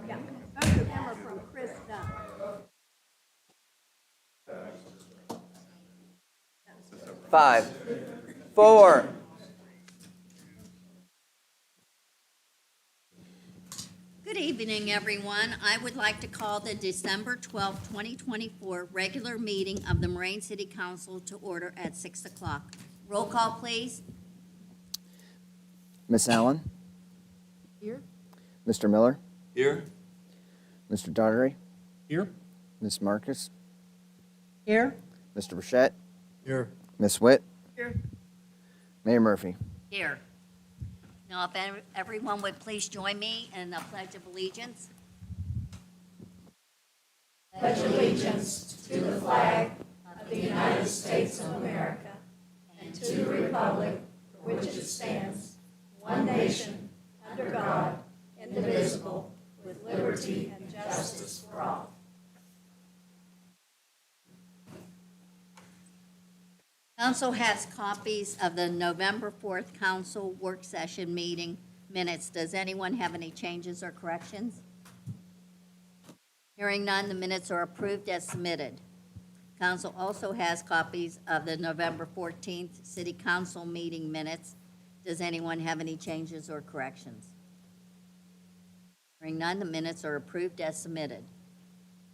Yeah, both of them are from Chris Dunn. 5, 4. Good evening, everyone. I would like to call the December 12th, 2024 regular meeting of the Moraine City Council to order at 6 o'clock. Roll call, please. Miss Allen, Here? Mr. Miller, Here. Mr. Daugherty, Here. Miss Marcus, Here. Mr. Burchett, Here. Miss Witt, Here. Mayor Murphy. Here. Now, if everyone would please join me in the Pledge of Allegiance. Council has copies of the November 4th council work session meeting minutes. Does anyone have any changes or corrections? Hearing none, the minutes are approved as submitted. Council also has copies of the November 14th city council meeting minutes. Does anyone have any changes or corrections? Hearing none, the minutes are approved as submitted.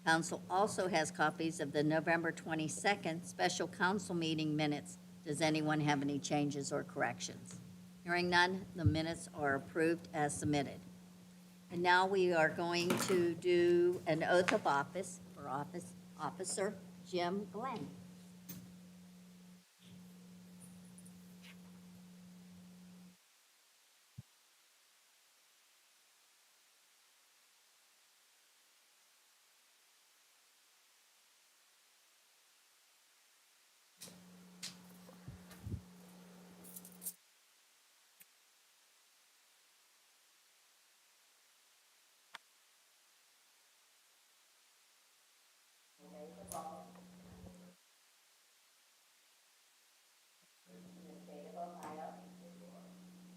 Council also has copies of the November 22nd special council meeting minutes. Does anyone have any changes or corrections? Hearing none, the minutes are approved as submitted. And now we are going to do an oath of office for Officer Jim Glenn.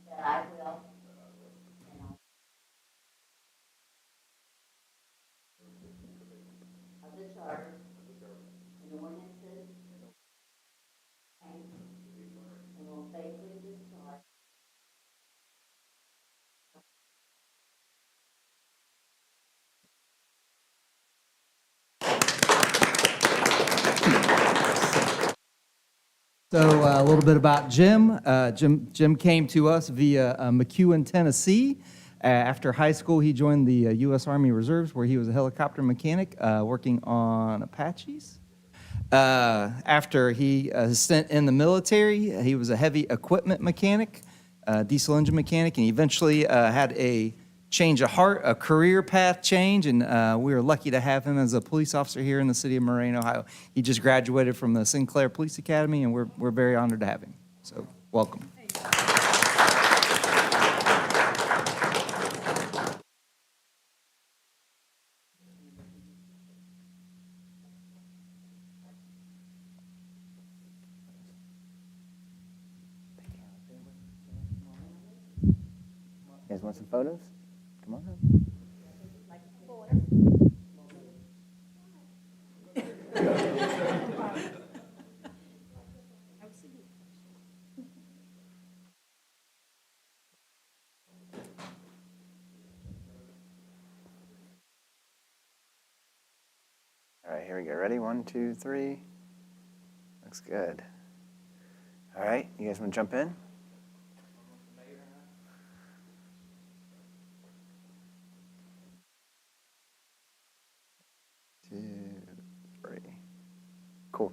That I will. Of the charter. And ordinances. And will faithfully discharge. So a little bit about Jim. Jim came to us via McEwen, Tennessee. After high school, he joined the U.S. Army Reserves, where he was a helicopter mechanic working on Apaches. After he stint in the military, he was a heavy equipment mechanic, diesel engine mechanic, and he eventually had a change of heart, a career path change, and we were lucky to have him as a police officer here in the city of Moraine, Ohio. He just graduated from the Sinclair Police Academy, and we're very honored to have him. So, welcome. You guys want some photos? Come on up. All right, here we go. Ready? 1, 2, 3. Looks good. All right, you guys want to jump in? Two, three. Cool.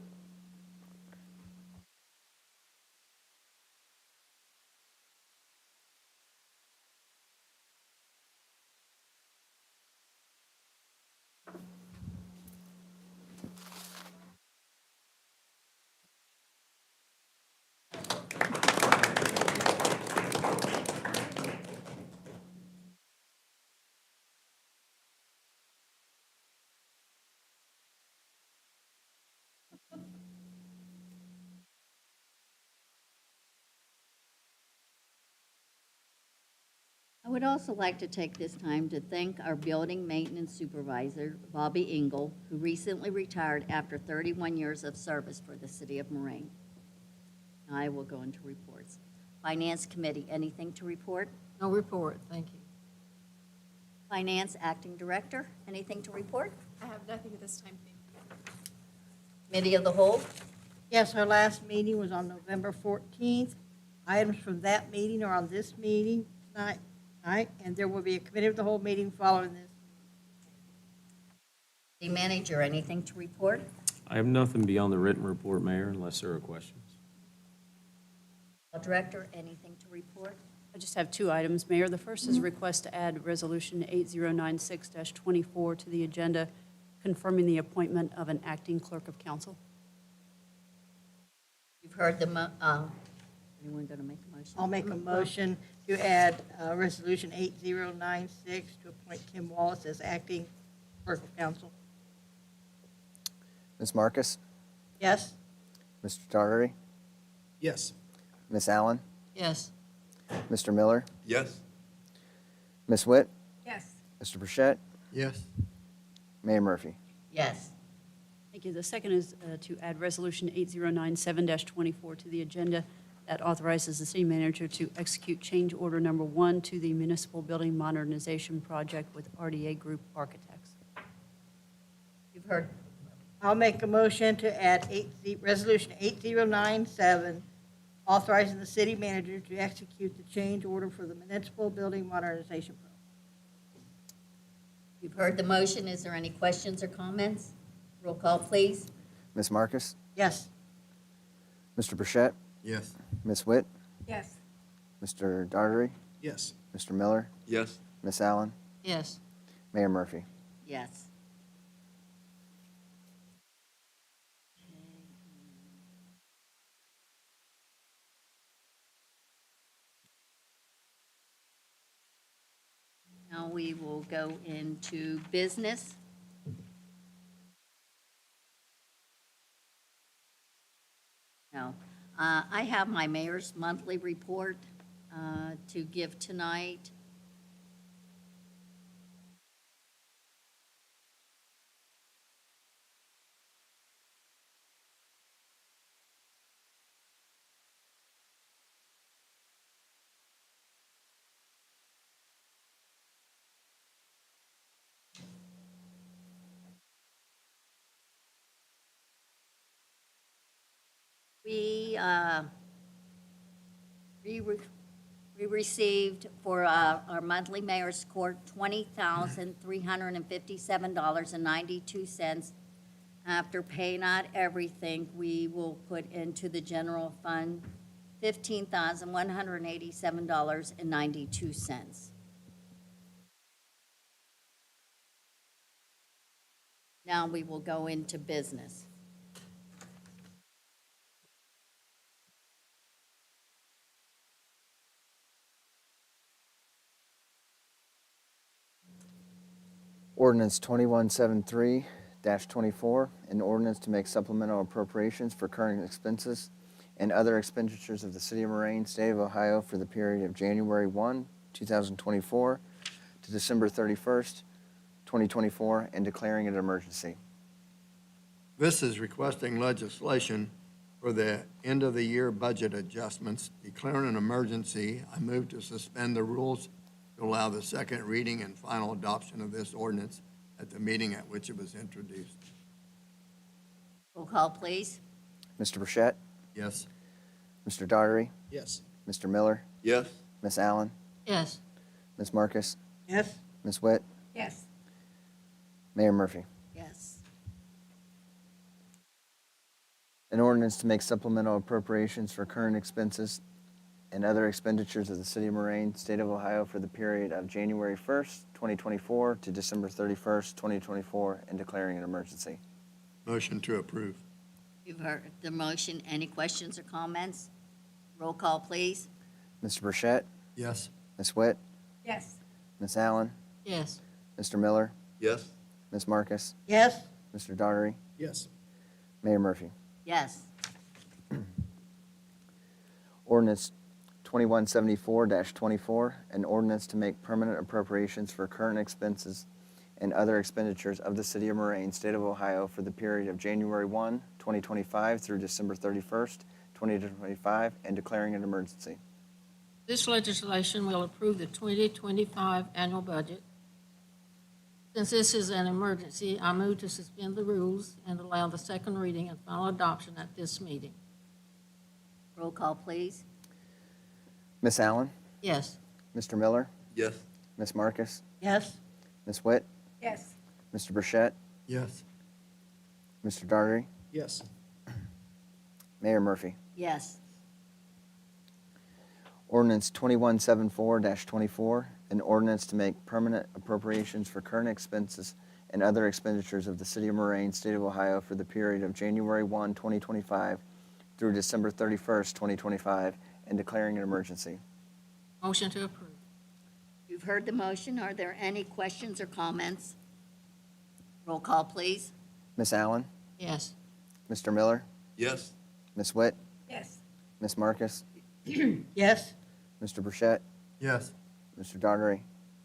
would also like to take this time to thank our building maintenance supervisor, Bobby Engel, who recently retired after 31 years of service for the city of Moraine. Now I will go into reports. Finance Committee, anything to report? No report, thank you. Finance Acting Director, anything to report? I have nothing at this time, thank you. Committee of the Whole? Yes, our last meeting was on November 14th. Items from that meeting are on this meeting tonight, and there will be a committee of the whole meeting following this. City Manager, anything to report? I have nothing beyond the written report, Mayor, unless there are questions. Director, anything to report? I just have two items, Mayor. The first is a request to add Resolution 8096-24 to the agenda, confirming the appointment of an acting clerk of council. You've heard the, anyone going to make a motion? I'll make a motion to add Resolution 8096 to appoint Tim Wallace as acting clerk of council. Ms. Marcus? Yes? Mr. Daugherty? Yes. Ms. Allen? Yes. Mr. Miller? Yes. Ms. Witt? Yes. Mr. Burchett? Yes. Mayor Murphy? Yes. Thank you. The second is to add Resolution 8097-24 to the agenda that authorizes the city manager to execute change order number 1 to the municipal building modernization project with RDA Group Architects. You've heard, I'll make a motion to add Resolution 8097, authorizing the city manager to execute the change order for the municipal building modernization program. you've heard the motion. Is there any questions or comments? Roll call, please. Ms. Marcus? Yes. Mr. Burchett? Yes. Ms. Witt? Yes. Mr. Daugherty? Yes. Mr. Miller? Yes. Ms. Allen? Yes. Mayor Murphy? Yes. Now we will go into business. No, I have my mayor's monthly report to give tonight. We received for our monthly mayor's court $20,357.92. After paying out everything, we will put into the general fund $15,187.92. Now we will go into business. Ordinance 2173-24, an ordinance to make supplemental appropriations for current expenses and other expenditures of the City of Moraine, State of Ohio for the period of January 1, 2024 to December 31st, 2024, and declaring it an emergency. This is requesting legislation for the end-of-the-year budget adjustments, declaring an emergency. I move to suspend the rules to allow the second reading and final adoption of this ordinance at the meeting at which it was introduced. Roll call, please. Mr. Burchett? Yes. Mr. Daugherty? Yes. Mr. Miller? Yes. Ms. Allen? Yes. Ms. Marcus? Yes. Ms. Witt? Yes. Mayor Murphy? Yes. An ordinance to make supplemental appropriations for current expenses and other expenditures of the City of Moraine, State of Ohio for the period of January 1st, 2024 to December 31st, 2024, and declaring an emergency. Motion to approve. You've heard the motion. Any questions or comments? Roll call, please. Mr. Burchett? Yes. Ms. Witt? Yes. Ms. Allen? Yes. Mr. Miller? Yes. Ms. Marcus? Yes. Mr. Daugherty? Yes. Mayor Murphy? Yes. Ordinance 2174-24, an ordinance to make permanent appropriations for current expenses and other expenditures of the City of Moraine, State of Ohio, for the period of January 1, 2025 through December 31st, 2025, and declaring an emergency. This legislation will approve the 2025 annual budget. Since this is an emergency, I move to suspend the rules and allow the second reading and final adoption at this meeting. Roll call, please. Ms. Allen? Yes. Mr. Miller? Yes. Ms. Marcus? Yes. Ms. Witt? Yes. Mr. Burchett? Yes. Mr. Daugherty? Yes. Mayor Murphy? Yes. Ordinance 2174-24, an ordinance to make permanent appropriations for current expenses and other expenditures of the City of Moraine, State of Ohio, for the period of January 1, 2025 through December 31st, 2025, and declaring an emergency. Motion to approve. You've heard the motion. Are there any questions or comments? Roll call, please. Ms. Allen? Yes. Mr. Miller? Yes. Ms. Witt? Yes. Ms. Marcus? Yes. Mr. Burchett? Yes. Mr. Daugherty?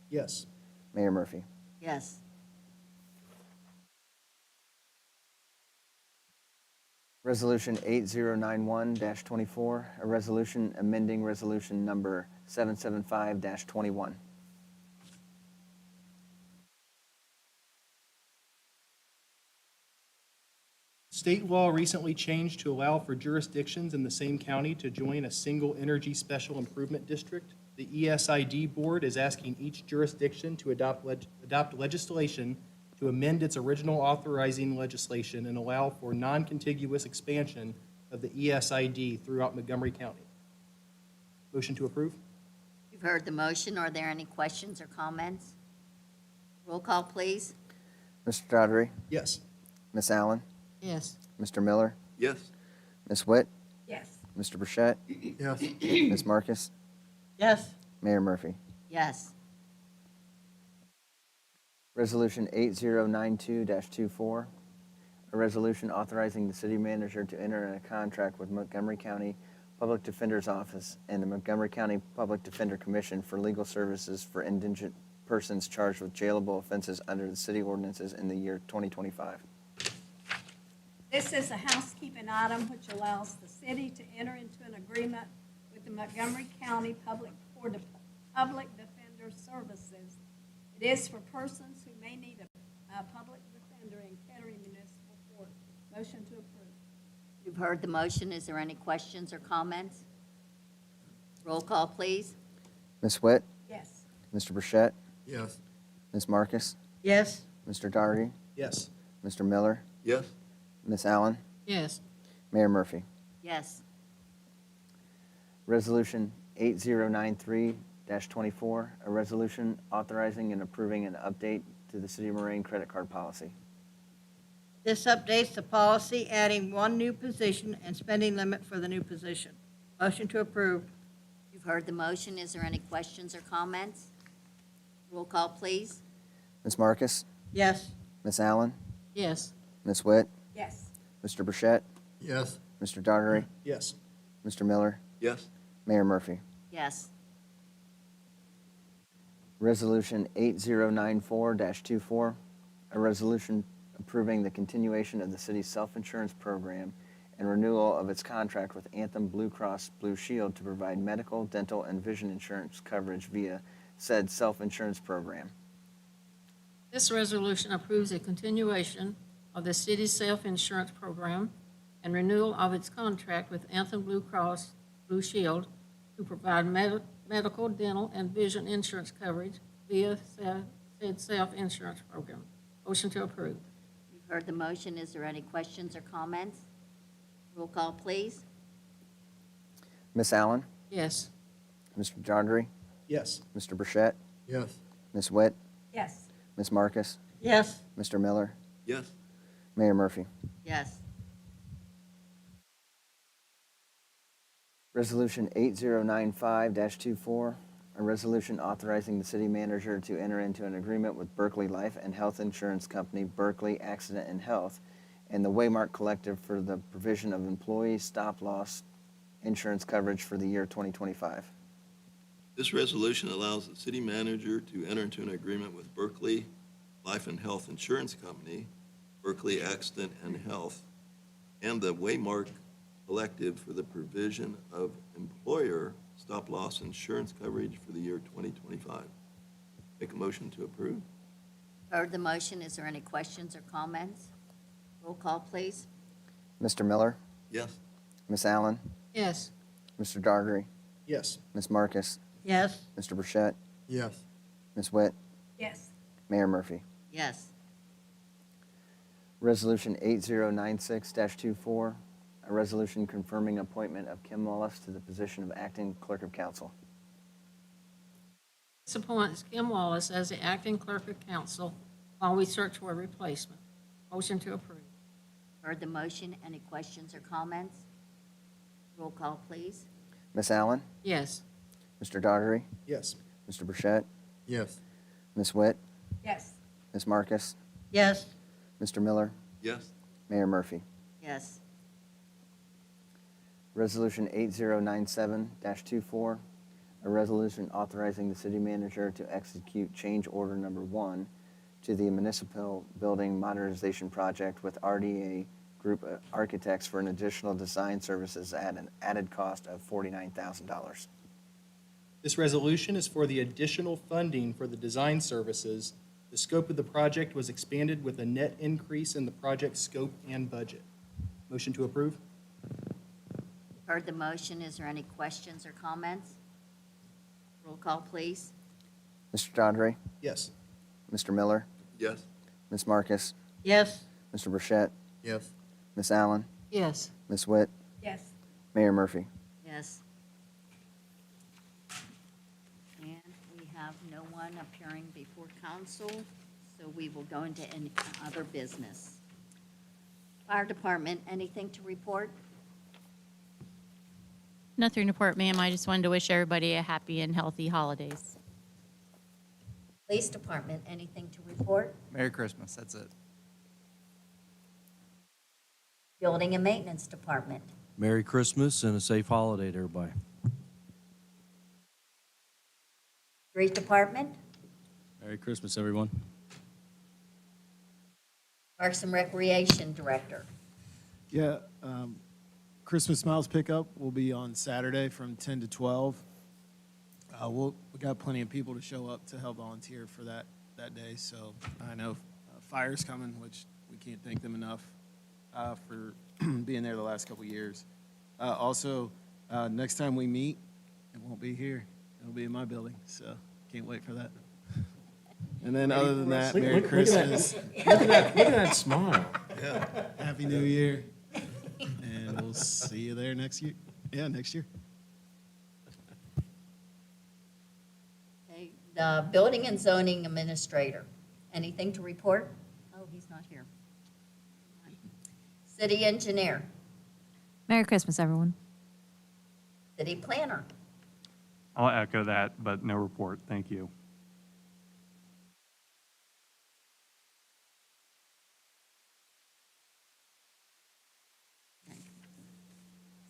Yes. Mayor Murphy? Yes. Resolution 8091-24, a resolution amending resolution number 775-21. State law recently changed to allow for jurisdictions in the same county to join a single energy special improvement district. The ESID Board is asking each jurisdiction to adopt legislation to amend its original authorizing legislation and allow for non-contiguous expansion of the ESID throughout Montgomery County. Motion to approve? You've heard the motion. Are there any questions or comments? Roll call, please. Mr. Daugherty? Yes. Ms. Allen? Yes. Mr. Miller? Yes. Ms. Witt? Yes. Mr. Burchett? Yes. Ms. Marcus? Yes. Mayor Murphy? Yes. Resolution 8092-24, a resolution authorizing the city manager to enter in a contract with Montgomery County Public Defender's Office and the Montgomery County Public Defender Commission for legal services for indigent persons charged with jailable offenses under the city ordinances in the year 2025. This is a housekeeping item which allows the city to enter into an agreement with the Montgomery County Public Defender Services. It is for persons who may need a public defender in Kettering Municipal Court. Motion to approve. You've heard the motion. Is there any questions or comments? Roll call, please. Ms. Witt? Yes. Mr. Burchett? Yes. Ms. Marcus? Yes. Mr. Daugherty? Yes. Mr. Miller? Yes. Ms. Allen? Yes. Mayor Murphy? Yes. Resolution 8093-24, a resolution authorizing and approving an update to the City of Moraine credit card policy. This updates the policy, adding one new position and spending limit for the new position. Motion to approve. You've heard the motion. Is there any questions or comments? Roll call, please. Ms. Marcus? Yes. Ms. Allen? Yes. Ms. Witt? Yes. Mr. Burchett? Yes. Mr. Daugherty? Yes. Mr. Miller? Yes. Mayor Murphy? Yes. Resolution 8094-24, a resolution approving the continuation of the city's self-insurance program and renewal of its contract with Anthem Blue Cross Blue Shield to provide medical, dental, and vision insurance coverage via said self-insurance program. This resolution approves a continuation of the city's self-insurance program and renewal of its contract with Anthem Blue Cross Blue Shield to provide medical, dental, and vision insurance coverage via said self-insurance program. Motion to approve. You've heard the motion. Is there any questions or comments? Roll call, please. Ms. Allen? Yes. Mr. Daugherty? Yes. Mr. Burchett? Yes. Ms. Witt? Yes. Ms. Marcus? Yes. Mr. Miller? Yes. Mayor Murphy? Yes. Resolution 8095-24, a resolution authorizing the city manager to enter into an agreement with Berkeley Life and Health Insurance Company, Berkeley Accident and Health, and the Waymark Collective for the provision of employee stop-loss insurance coverage for the year 2025. This resolution allows the city manager to enter into an agreement with Berkeley Life and Health Insurance Company, Berkeley Accident and Health, and the Waymark Collective for the provision of employer stop-loss insurance coverage for the year 2025. Make a motion to approve? Heard the motion. Is there any questions or comments? Roll call, please. Mr. Miller, Yes. Miss Allen, Yes. Mr. Daugherty, Yes. Miss Marcus, Yes. Mr. Burchett, Yes. Miss Witt, Yes. Mayor Murphy. Yes. Resolution 8096-24, a resolution confirming appointment of Kim Wallace to the position of acting clerk of council. This appoints Kim Wallace as the acting clerk of council while we search for a replacement. Motion to approve. Heard the motion. Any questions or comments? Roll call, please. Miss Allen, Yes. Mr. Daugherty, Yes. Mr. Burchett, Yes. Miss Witt, Yes. Miss Marcus, Yes. Mr. Miller, Yes. Mayor Murphy. Yes. Resolution 8097-24, a resolution authorizing the city manager to execute change order number 1 to the municipal building modernization project with RDA Group Architects for an additional design services at an added cost of $49,000. This resolution is for the additional funding for the design services. The scope of the project was expanded with a net increase in the project scope and budget. Motion to approve? Heard the motion. Is there any questions or comments? Roll call, please. Mr. Daugherty, Yes. Mr. Miller, Yes. Miss Marcus, Yes. Mr. Burchett, Yes. Miss Allen, Yes. Miss Witt, Yes. Mayor Murphy. Yes. And we have no one appearing before council, so we will go into any other business. Fire Department, anything to report? Nothing to report, ma'am. I just wanted to wish everybody a happy and healthy holidays. Police Department, anything to report? Merry Christmas, that's it. Building and Maintenance Department, Merry Christmas and a safe holiday to everybody. Street Department, Merry Christmas, everyone. Parks and Recreation Director. Yeah, Christmas Smiles pickup will be on Saturday from 10 to 12. We got plenty of people to show up to help volunteer for that day. So I know fire's coming, which we can't thank them enough for being there the last couple years. Also, next time we meet, it won't be here. It'll be in my building. So can't wait for that. And then other than that, Merry Christmas. Look at that smile. Happy New Year. And we'll see you there next year. Yeah, next year. Okay, the Building and Zoning Administrator, anything to report? Oh, he's not here. City Engineer, Merry Christmas, everyone. City Planner, I'll echo that, but no report. Thank you.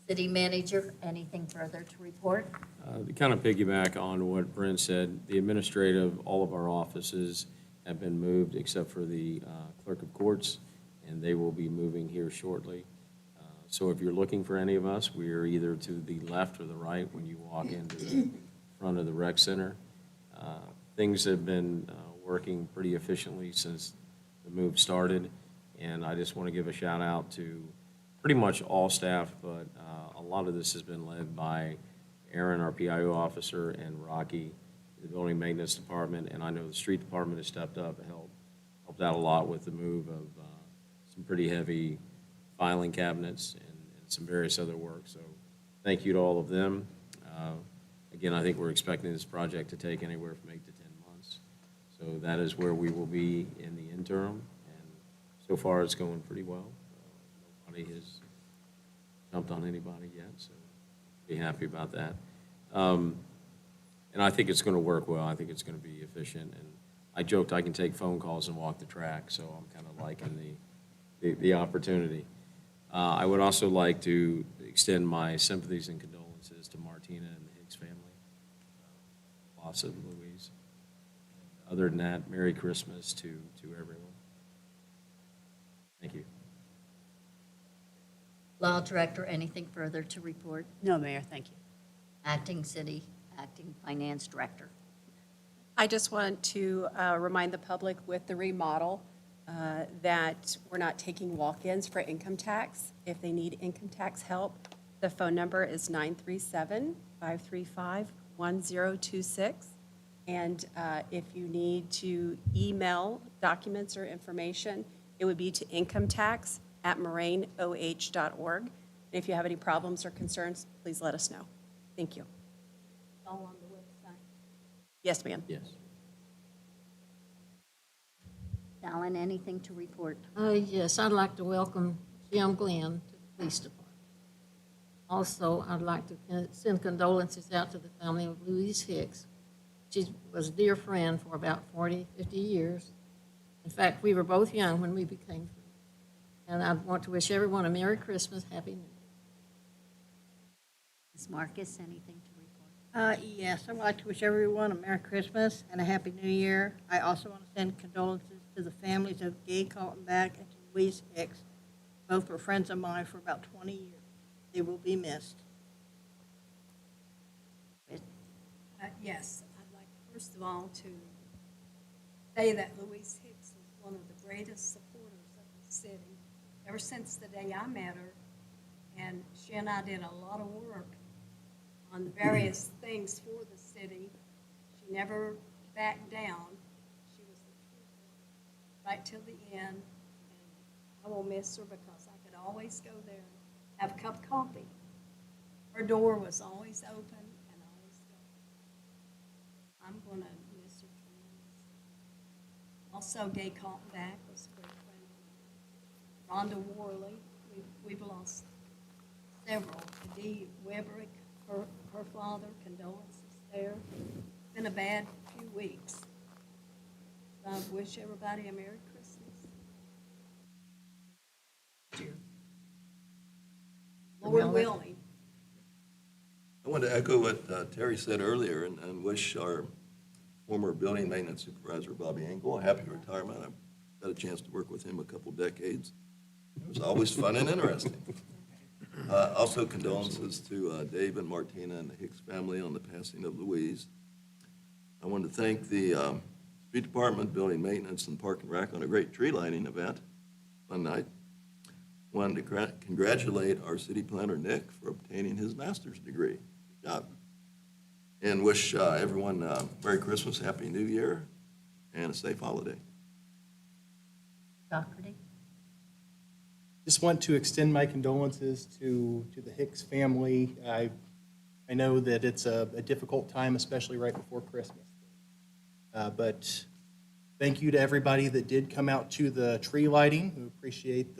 City Manager, anything further to report? To kind of piggyback on what Brent said, the administrative, all of our offices have been moved except for the clerk of courts, and they will be moving here shortly. So if you're looking for any of us, we are either to the left or the right when you walk into the front of the rec center. Things have been working pretty efficiently since the move started, and I just want to give a shout out to pretty much all staff, but a lot of this has been led by Aaron, our PIO officer, and Rocky, the building maintenance department, and I know the street department has stepped up and helped out a lot with the move of some pretty heavy filing cabinets and some various other work. So thank you to all of them. Again, I think we're expecting this project to take anywhere from 8 to 10 months. So that is where we will be in the interim, and so far it's going pretty well. Nobody has jumped on anybody yet, so be happy about that. And I think it's going to work well. I think it's going to be efficient. And I joked I can take phone calls and walk the track, so I'm kind of liking the opportunity. I would also like to extend my sympathies and condolences to Martina and the Hicks family. loss of Louise. Other than that, Merry Christmas to everyone. Thank you. Law Director, anything further to report? No, Mayor, thank you. Acting Finance Director. I just want to remind the public with the remodel that we're not taking walk-ins for income tax. If they need income tax help, the phone number is 937-535-1026. And if you need to email documents or information, it would be to incometax@moraineoh.org. And if you have any problems or concerns, please let us know. Thank you. All on the website. Yes, ma'am. Yes. Alan, anything to report? Yes, I'd like to welcome Jim Glenn to the police department. Also, I'd like to send condolences out to the family of Louise Hicks. She was a dear friend for about 40, 50 years. In fact, we were both young when we became friends. And I want to wish everyone a Merry Christmas, Happy New Year. Ms. Marcus, anything to report? Yes, I would like to wish everyone a Merry Christmas and a Happy New Year. I also want to send condolences to the families of Gay Kaltenbach and to Louise Hicks. Both were friends of mine for about 20 years. They will be missed. Yes, I'd like, first of all, to say that Louise Hicks is one of the greatest supporters of the city ever since the day I met her. And she and I did a lot of work on the various things for the city. She never backed down. She was the trooper right till the end. And I will miss her because I could always go there and have a cup of coffee. Her door was always open and always go. I'm going to miss her tremendously. Also, Gay Kaltenbach was a great friend of mine. Rhonda Worley, we've lost several. Dee Webrick, her father, condolences there. It's been a bad few weeks. So I wish everybody a Merry Christmas. Lord willing. I want to echo what Terry said earlier and wish our former building maintenance supervisor, Bobby Engel, a happy retirement. I've got a chance to work with him a couple decades. It was always fun and interesting. Also condolences to Dave and Martina and the Hicks family on the passing of Louise. I want to thank the Street Department, Building Maintenance, and Park and Rec on a great tree lighting event. Fun night. Wanted to congratulate our city planner, Nick, for obtaining his master's degree. Good job. And wish everyone Merry Christmas, Happy New Year, and a safe holiday. Doherty? Just want to extend my condolences to the Hicks family. I know that it's a difficult time, especially right before Christmas. But thank you to everybody that did come out to the tree lighting. We appreciate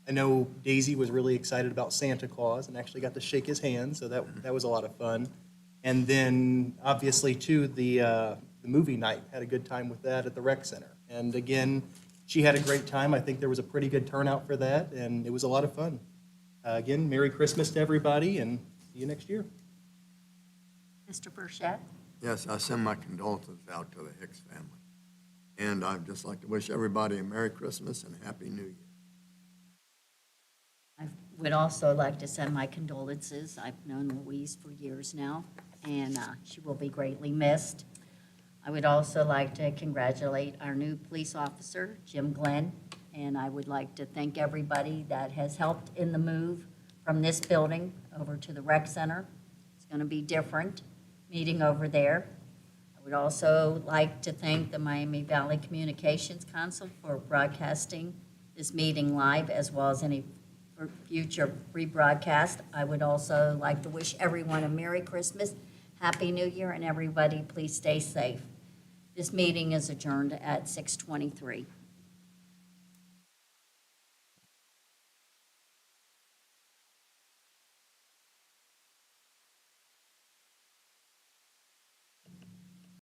I know Daisy was really excited about Santa Claus and actually got to shake his hand, so that was a lot of fun. And then, obviously, too, the movie night, had a good time with that at the rec center. And again, she had a great time. I think there was a pretty good turnout for that, and it was a lot of fun. Again, Merry Christmas to everybody, and see you next year. Mr. Burchett? Yes, I send my condolences out to the Hicks family. And I'd just like to wish everybody a Merry Christmas and a Happy New Year. I would also like to send my condolences. I've known Louise for years now, and she will be greatly missed. I would also like to congratulate our new police officer, Jim Glenn, and I would like to thank everybody that has helped in the move from this building over to the rec center. It's going to be different, meeting over there. I would also like to thank the Miami Valley Communications Council for broadcasting this meeting live, as well as any future rebroadcast. I would also like to wish everyone a Merry Christmas, Happy New Year, and everybody please stay safe. This meeting is adjourned at 6:23.